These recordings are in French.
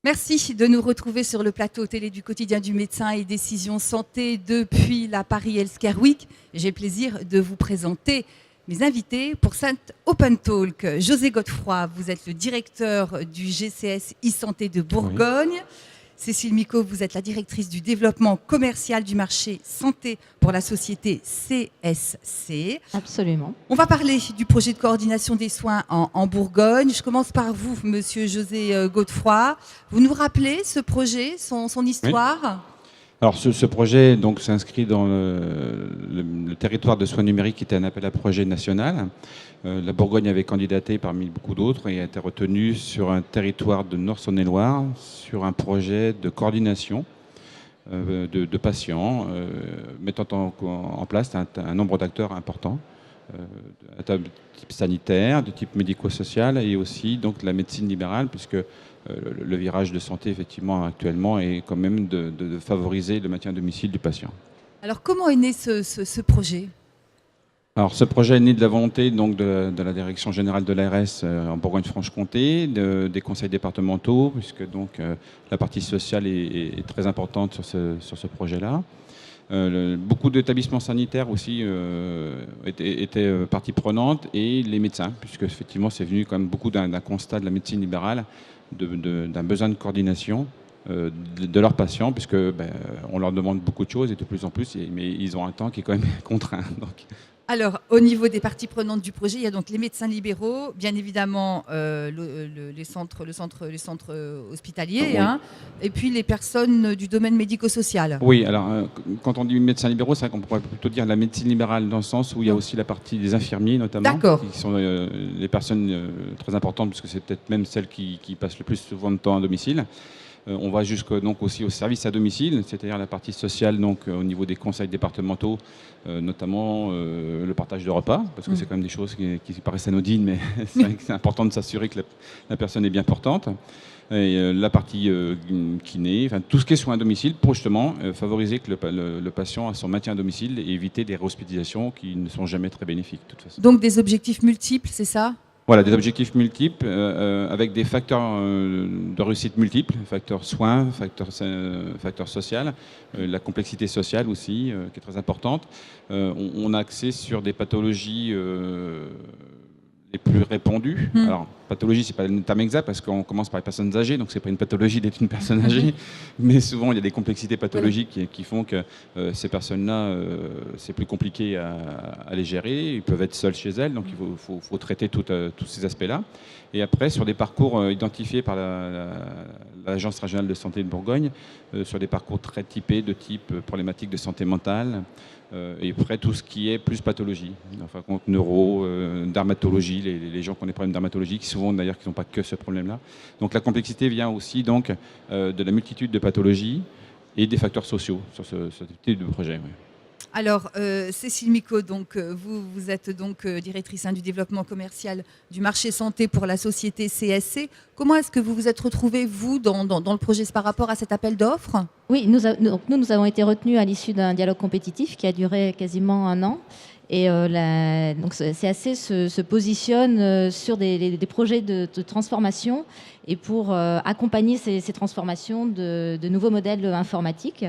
Merci de nous retrouver sur le plateau télé du quotidien du médecin et Décision Santé depuis la Paris Healthcare Week. J'ai le plaisir de vous présenter mes invités pour cette Open Talk. José Godefroy, vous êtes le directeur du GCS e-santé de Bourgogne. Oui. Cécile Micot, vous êtes la directrice du développement commercial du marché santé pour la société CSC. Absolument. On va parler du projet de coordination des soins en Bourgogne. Je commence par vous, monsieur José Godefroy. Vous nous rappelez ce projet, son histoire ? Oui. Alors ce projet s'inscrit dans le territoire de soins numériques qui était un appel à projet national. La Bourgogne avait candidaté parmi beaucoup d'autres et a été retenue sur un territoire de Nord-Saône-et-Loire sur un projet de coordination de patients mettant en place un nombre d'acteurs importants de type sanitaire, de type médico-social et aussi donc la médecine libérale puisque le virage de santé, effectivement, actuellement, est quand même de favoriser le maintien à domicile du patient. Alors, comment est né ce projet ? Alors, ce projet est né de la volonté de la Direction générale de l'ARS en Bourgogne-Franche-Comté, des conseils départementaux, puisque la partie sociale est très importante sur ce projet-là. Beaucoup d'établissements sanitaires aussi étaient partie prenante et les médecins, puisque effectivement, c'est venu quand même beaucoup d'un constat de la médecine libérale, d'un besoin de coordination de leurs patients, puisque on leur demande beaucoup de choses et de plus en plus, mais ils ont un temps qui est quand même contraint. Alors, au niveau des parties prenantes du projet, il y a donc les médecins libéraux, bien évidemment les centres hospitaliers, oui. Et puis les personnes du domaine médico-social. Oui, alors quand on dit médecins libéraux, c'est vrai qu'on pourrait plutôt dire la médecine libérale dans le sens où il y a aussi la partie des infirmiers notamment, qui sont les personnes très importantes, puisque c'est peut-être même celles qui passent le plus souvent de temps à domicile. On va aussi au service à domicile, c'est-à-dire la partie sociale au niveau des conseils départementaux, notamment le partage de repas, parce que c'est quand même des choses qui paraissent anodines, mais c'est important de s'assurer que la personne est bien portante. Et la partie kiné, enfin, tout ce qui est soins à domicile pour justement favoriser que le patient a son maintien à domicile et éviter des réhospitalisations qui ne sont jamais très bénéfiques de toute façon. Donc des objectifs multiples, c'est ça ? Voilà, des objectifs multiples avec des facteurs de réussite multiples, facteurs soins, facteurs social, la complexité sociale aussi, qui est très importante. On a axé sur des pathologies les plus répandues. Alors, pathologie, c'est pas le terme exact parce qu'on commence par les personnes âgées, donc c'est pas une pathologie d'être une personne âgée, mais souvent il y a des complexités pathologiques qui font que ces personnes-là, c'est plus compliqué à les gérer. Ils peuvent être seuls chez elles, donc il faut traiter tous ces aspects-là. Et après, sur des parcours identifiés par l'Agence régionale de santé de Bourgogne, sur des parcours très typés de type problématique de santé mentale, et après tout ce qui est plus pathologie, enfin contre neuro, dermatologie, les gens qui ont des problèmes dermatologiques, souvent d'ailleurs qui n'ont pas que ce problème-là. Donc la complexité vient aussi de la multitude de pathologies et des facteurs sociaux sur ce type de projet. Oui. Alors, Cécile Micot, vous êtes directrice du développement commercial du marché santé pour la société CSC. Comment est-ce que vous vous êtes retrouvée, vous, dans le projet par rapport à cet appel d'offres ? Oui, nous avons été retenus à l'issue d'un dialogue compétitif qui a duré quasiment 1 an. Et CSC se positionne sur des projets de transformation et pour accompagner ces transformations de nouveaux modèles informatiques.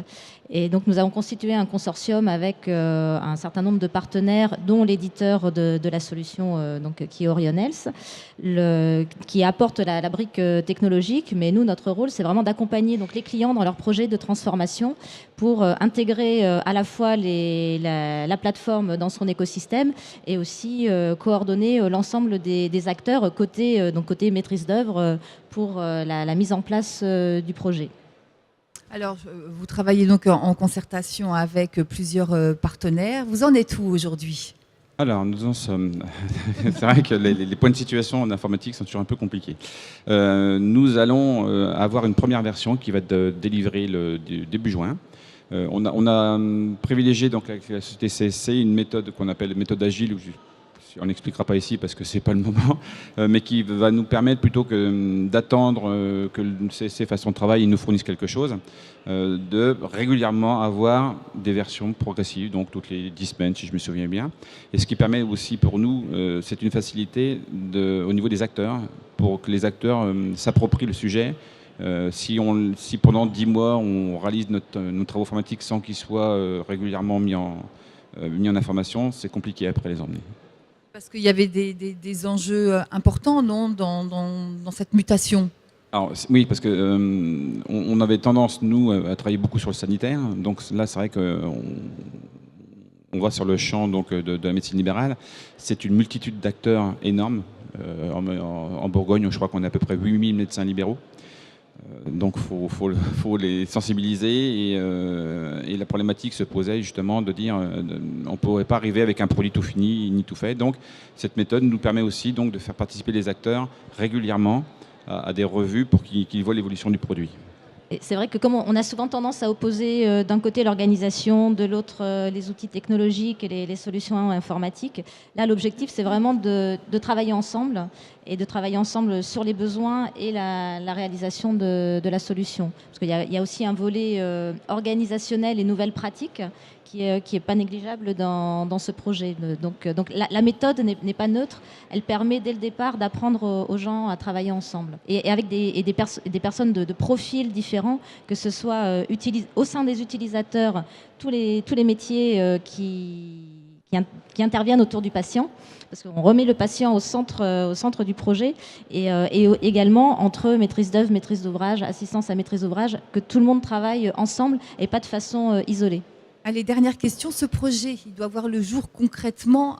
Et donc nous avons constitué un consortium avec un certain nombre de partenaires, dont l'éditeur de la solution qui est Orion Health, qui apporte la brique technologique. Mais nous, notre rôle, c'est vraiment d'accompagner les clients dans leurs projets de transformation pour intégrer à la fois la plateforme dans son écosystème et aussi coordonner l'ensemble des acteurs côté maîtrise d'œuvre pour la mise en place du projet. Alors, vous travaillez en concertation avec plusieurs partenaires. Vous en êtes où aujourd'hui ? Alors, nous en sommes. C'est vrai que les points de situation en informatique sont toujours un peu compliqués. Nous allons avoir une première version qui va être délivrée début juin. On a privilégié avec la société CSC une méthode qu'on appelle méthode agile. On n'expliquera pas ici parce que ce n'est pas le moment, mais qui va nous permettre plutôt que d'attendre que le CSC fasse son travail et nous fournisse quelque chose, de régulièrement avoir des versions progressives, donc toutes les 10 semaines si je me souviens bien. Et ce qui permet aussi pour nous, c'est une facilité au niveau des acteurs, pour que les acteurs s'approprient le sujet Si pendant 10 mois, on réalise nos travaux informatiques sans qu'ils soient régulièrement mis en information, c'est compliqué après les emmener. Parce qu'il y avait des enjeux importants, non, dans cette mutation. Alors, oui, parce que on avait tendance, nous, à travailler beaucoup sur le sanitaire. Donc là, c'est vrai qu'on va sur le champ donc, de la médecine libérale. C'est une multitude d'acteurs énormes. En Bourgogne, je crois qu'on a à peu près 8000 médecins libéraux. Donc il faut les sensibiliser et la problématique se posait justement de dire on ne pourrait pas arriver avec un produit tout fini ni tout fait. Donc cette méthode nous permet aussi donc, de faire participer les acteurs régulièrement à des revues pour qu'ils voient l'évolution du produit. Et c'est vrai que comme on a souvent tendance à opposer d'un côté l'organisation, de l'autre les outils technologiques et les solutions informatiques, là l'objectif c'est vraiment de travailler ensemble et de travailler ensemble sur les besoins et la réalisation de la solution. Parce qu'il y a aussi un volet organisationnel et nouvelles pratiques qui est pas négligeable dans ce projet. Donc la méthode n'est pas neutre, elle permet dès le départ d'apprendre aux gens à travailler ensemble. Et avec des personnes de profils différents, que ce soit au sein des utilisateurs, tous les métiers qui interviennent autour du patient, parce qu'on remet le patient au centre du projet, et également entre maîtrise d'œuvre, maîtrise d'ouvrage, assistance à maîtrise d'ouvrage, que tout le monde travaille ensemble et pas de façon isolée. Allez, dernière question, ce projet, il doit voir le jour concrètement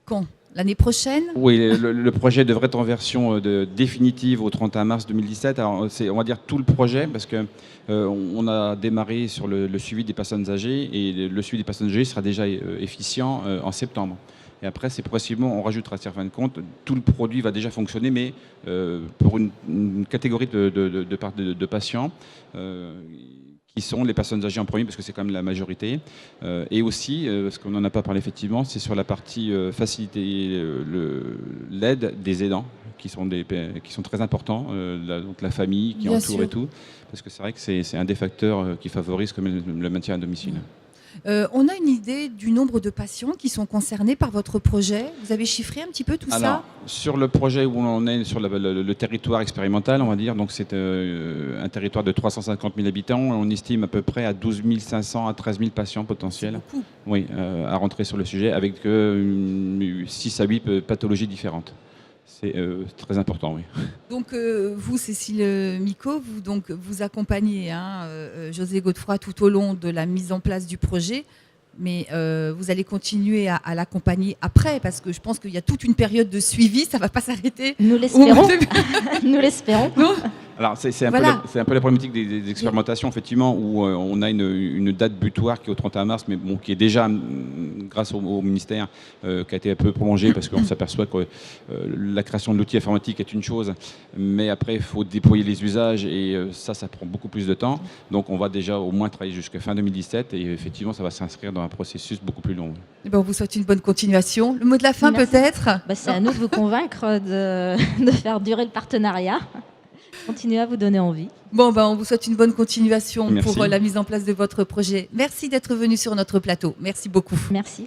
quand ? L'année prochaine ? Oui, le projet devrait être en version définitive au 31 mars 2017. Alors, c'est, on va dire, tout le projet, parce qu'on a démarré sur le suivi des personnes âgées, et le suivi des personnes âgées sera déjà efficient en septembre. Et après, c'est progressivement, on rajoutera, en fin de compte, tout le produit va déjà fonctionner, mais pour une catégorie de patients qui sont les personnes âgées en premier, parce que c'est quand même la majorité. Et aussi, parce qu'on n'en a pas parlé effectivement, c'est sur la partie faciliter l'aide des aidants, qui sont très importants, donc la famille qui Bien entoure sûr. et tout, parce que c'est vrai que c'est un des facteurs qui favorise quand même le maintien à domicile. On a une idée du nombre de patients qui sont concernés par votre projet ? Vous avez chiffré un petit peu tout ça ? Sur le projet où on est sur le territoire expérimental, on va dire, donc c'est un territoire de 350 000 habitants, on estime à peu près à 12 500 à 13 000 patients potentiels, Beaucoup. oui, à rentrer sur le sujet, avec 6 à 8 pathologies différentes. C'est très important, oui. Donc vous, Cécile Micot, vous accompagnez José Godefroy tout au long de la mise en place du projet, mais vous allez continuer à l'accompagner après, parce que je pense qu'il y a toute une période de suivi, ça ne va pas s'arrêter. Nous l'espérons. Nous l'espérons. Non ? Alors c'est un, Voilà. un peu la problématique des expérimentations, effectivement, où on a une date butoir qui est au 31 mars, mais bon, qui est déjà, grâce au ministère, qui a été un peu prolongée, parce qu'on s'aperçoit que la création de l'outil informatique est une chose, mais après, il faut déployer les usages, et ça prend beaucoup plus de temps. Donc on va déjà au moins travailler jusqu'à fin 2017, et effectivement, ça va s'inscrire dans un processus beaucoup plus long. Eh ben, on vous souhaite une bonne continuation. Le mot de la fin, Merci. peut-être ? C'est à nous de vous convaincre de faire durer le partenariat. Continuez à vous donner envie. Bon, on vous souhaite une bonne continuation Merci. pour la mise en place de votre projet. Merci d'être venu sur notre plateau. Merci beaucoup. Merci.